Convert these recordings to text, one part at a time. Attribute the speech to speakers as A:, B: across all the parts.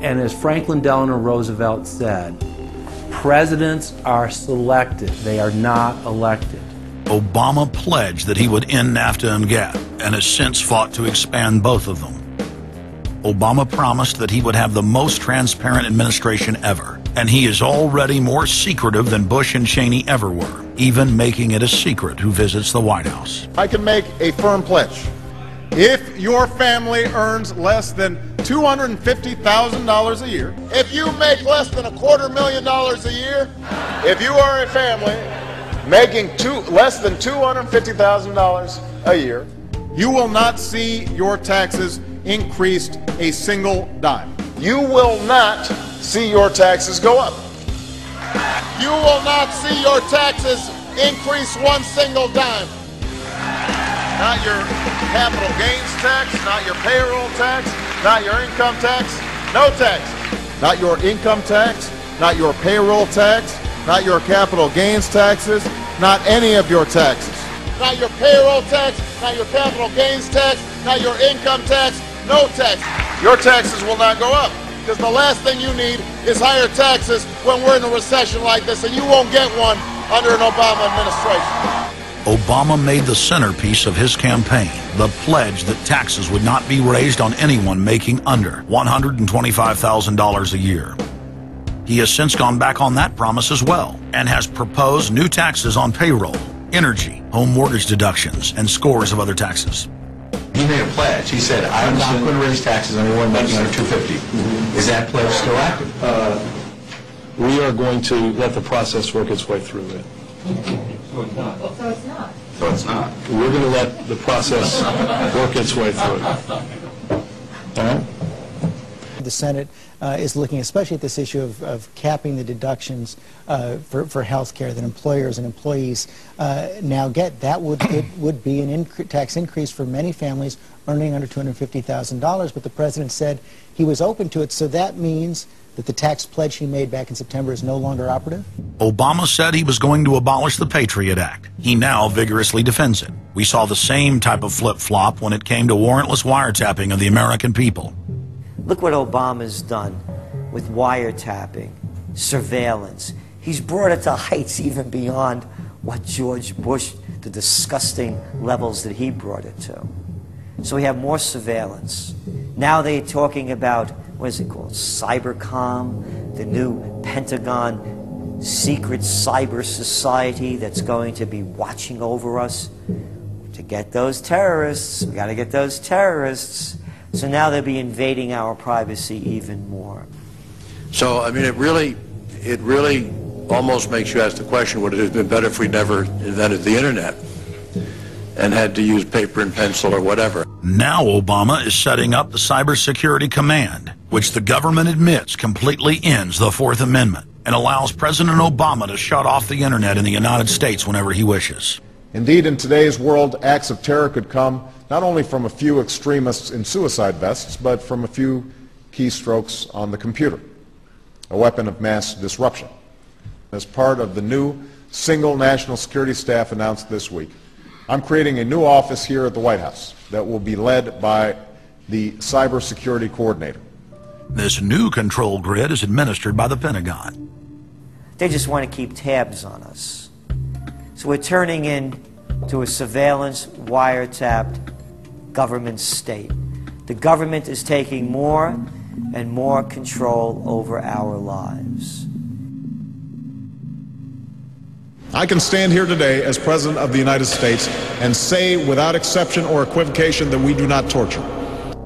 A: And as Franklin Delano Roosevelt said, presidents are selected, they are not elected.
B: Obama pledged that he would end NAFTA and GATT, and has since fought to expand both of them. Obama promised that he would have the most transparent administration ever, and he is already more secretive than Bush and Cheney ever were, even making it a secret who visits the White House.
C: I can make a firm pledge. If your family earns less than $250,000 a year, if you make less than $250,000 a year, if you are a family making less than $250,000 a year, you will not see your taxes increased a single dime. You will not see your taxes go up. You will not see your taxes increase one single dime. Not your capital gains tax, not your payroll tax, not your income tax, no taxes. Not your income tax, not your payroll tax, not your capital gains taxes, not any of your taxes. Not your payroll tax, not your capital gains tax, not your income tax, no tax. Your taxes will not go up, because the last thing you need is higher taxes when we're in a recession like this, and you won't get one under an Obama administration.
B: Obama made the centerpiece of his campaign the pledge that taxes would not be raised on anyone making under $125,000 a year. He has since gone back on that promise as well, and has proposed new taxes on payroll, energy, home mortgage deductions, and scores of other taxes.
D: He made a pledge. He said, I'm not going to raise taxes on anyone making under $250,000. Is that pledge still active?
E: We are going to let the process work its way through it.
F: So it's not. So it's not.
D: So it's not.
E: We're going to let the process work its way through it. All right?
G: The Senate is looking especially at this issue of capping the deductions for health care that employers and employees now get. That would be an tax increase for many families earning under $250,000, but the president said he was open to it, so that means that the tax pledge he made back in September is no longer operative?
B: Obama said he was going to abolish the Patriot Act. He now vigorously defends it. We saw the same type of flip-flop when it came to warrantless wiretapping of the American people.
H: Look what Obama's done with wiretapping, surveillance. He's brought it to heights even beyond what George Bush, the disgusting levels that he brought it to. So we have more surveillance. Now they're talking about, what is it called, Cybercom, the new Pentagon secret cyber society that's going to be watching over us. To get those terrorists, we got to get those terrorists. So now they'll be invading our privacy even more.
I: So, I mean, it really almost makes you ask the question, would it have been better if we never invented the internet and had to use paper and pencil or whatever?
B: Now Obama is setting up the Cybersecurity Command, which the government admits completely ends the Fourth Amendment and allows President Obama to shut off the internet in the United States whenever he wishes.
C: Indeed, in today's world, acts of terror could come not only from a few extremists in suicide vests, but from a few keystrokes on the computer, a weapon of mass disruption. As part of the new single national security staff announced this week, I'm creating a new office here at the White House that will be led by the cybersecurity coordinator.
B: This new control grid is administered by the Pentagon.
H: They just want to keep tabs on us. So we're turning into a surveillance, wiretapped government state. The government is taking more and more control over our lives.
C: I can stand here today as President of the United States and say without exception or equivocation that we do not torture.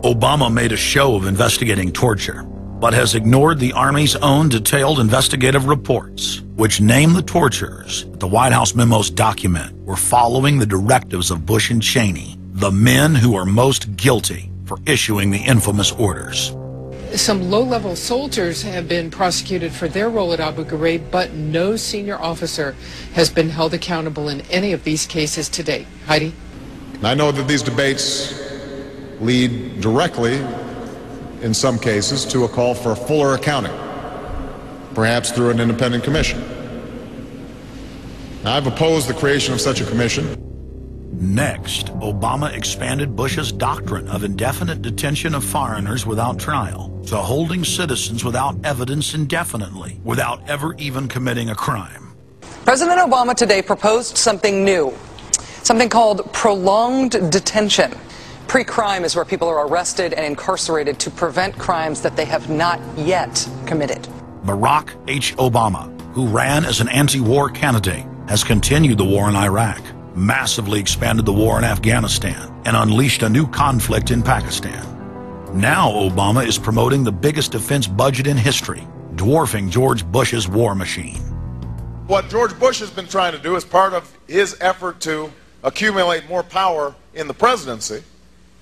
B: Obama made a show of investigating torture, but has ignored the Army's own detailed investigative reports, which name the torturers that the White House memos document were following the directives of Bush and Cheney, the men who are most guilty for issuing the infamous orders.
J: Some low-level soldiers have been prosecuted for their role at Abu Ghraib, but no senior officer has been held accountable in any of these cases to date. Heidi?
C: I know that these debates lead directly, in some cases, to a call for fuller accounting, perhaps through an independent commission. Now, I've opposed the creation of such a commission.
B: Next, Obama expanded Bush's doctrine of indefinite detention of foreigners without trial. to holding citizens without evidence indefinitely, without ever even committing a crime.
K: President Obama today proposed something new, something called prolonged detention. Pre-crime is where people are arrested and incarcerated to prevent crimes that they have not yet committed.
B: Barack H. Obama, who ran as an anti-war candidate, has continued the war in Iraq, massively expanded the war in Afghanistan, and unleashed a new conflict in Pakistan. Now Obama is promoting the biggest defense budget in history, dwarfing George Bush's war machine.
C: What George Bush has been trying to do as part of his effort to accumulate more power in the presidency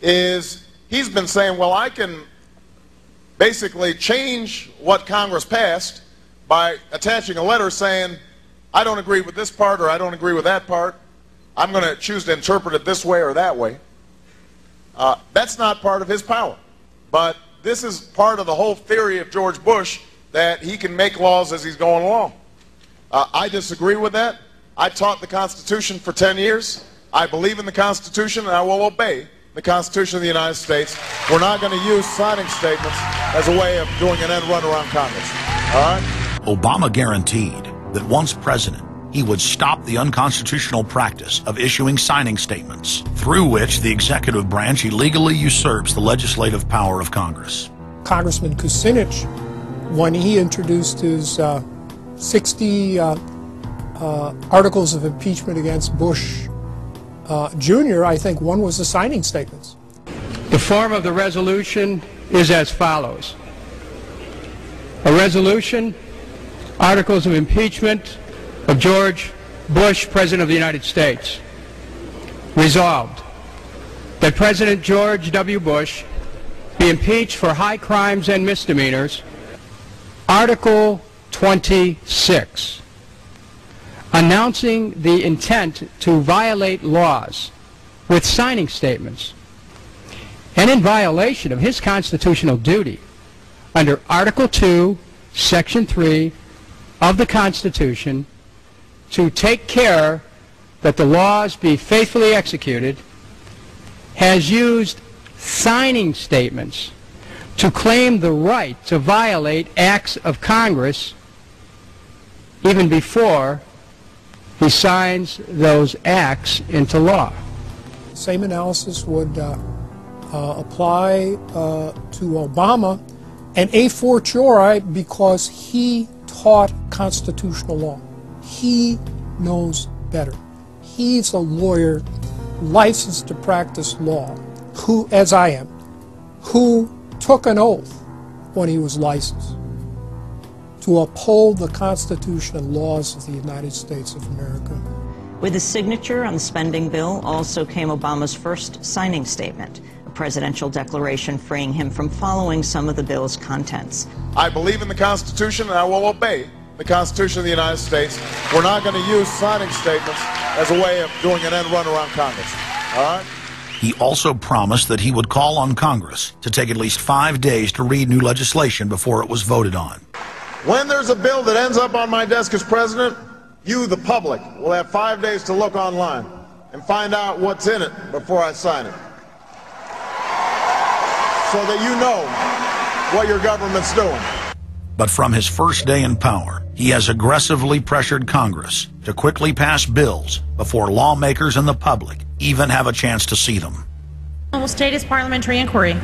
C: is he's been saying, well, I can basically change what Congress passed by attaching a letter saying, I don't agree with this part or I don't agree with that part. I'm going to choose to interpret it this way or that way. That's not part of his power. But this is part of the whole theory of George Bush, that he can make laws as he's going along. I disagree with that. I taught the Constitution for 10 years. I believe in the Constitution, and I will obey the Constitution of the United States. We're not going to use signing statements as a way of doing an end run around Congress. All right?
B: Obama guaranteed that once president, he would stop the unconstitutional practice of issuing signing statements, through which the executive branch illegally usurps the legislative power of Congress.
L: Congressman Kucinich, when he introduced his 60 articles of impeachment against Bush Jr., I think one was the signing statements.
M: The form of the resolution is as follows. A resolution, articles of impeachment of George Bush, President of the United States. Resolved, that President George W. Bush be impeached for high crimes and misdemeanors. Article 26, announcing the intent to violate laws with signing statements, and in violation of his constitutional duty under Article 2, Section 3 of the Constitution, to take care that the laws be faithfully executed, has used signing statements to claim the right to violate acts of Congress even before he signs those acts into law.
L: The same analysis would apply to Obama and a fortiori because he taught constitutional law. He knows better. He's a lawyer licensed to practice law, who, as I am, who took an oath when he was licensed to uphold the Constitution and laws of the United States of America.
N: With his signature on the spending bill also came Obama's first signing statement, a presidential declaration freeing him from following some of the bill's contents.
C: I believe in the Constitution, and I will obey the Constitution of the United States. We're not going to use signing statements as a way of doing an end run around Congress. All right?
B: He also promised that he would call on Congress to take at least 5 days to read new legislation before it was voted on.
C: When there's a bill that ends up on my desk as president, you, the public, will have 5 days to look online and find out what's in it before I sign it, so that you know what your government's doing.
B: But from his first day in power, he has aggressively pressured Congress to quickly pass bills before lawmakers and the public even have a chance to see them.
F: Will state his parliamentary inquiry.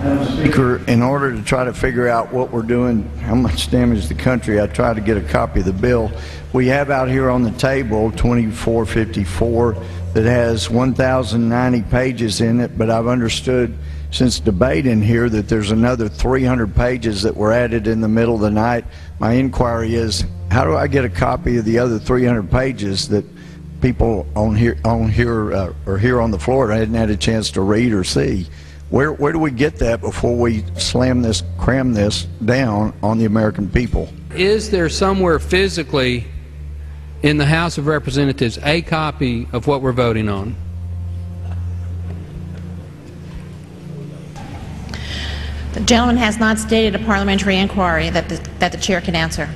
O: Madam Speaker, in order to try to figure out what we're doing, how much damage to the country, I tried to get a copy of the bill. We have out here on the table 2454 that has 1,090 pages in it, but I've understood since debate in here that there's another 300 pages that were added in the middle of the night. My inquiry is, how do I get a copy of the other 300 pages that people here on the floor hadn't had a chance to read or see? Where do we get that before we cram this down on the American people?
M: Is there somewhere physically in the House of Representatives a copy of what we're voting on?
F: The gentleman has not stated a parliamentary inquiry that the chair can answer.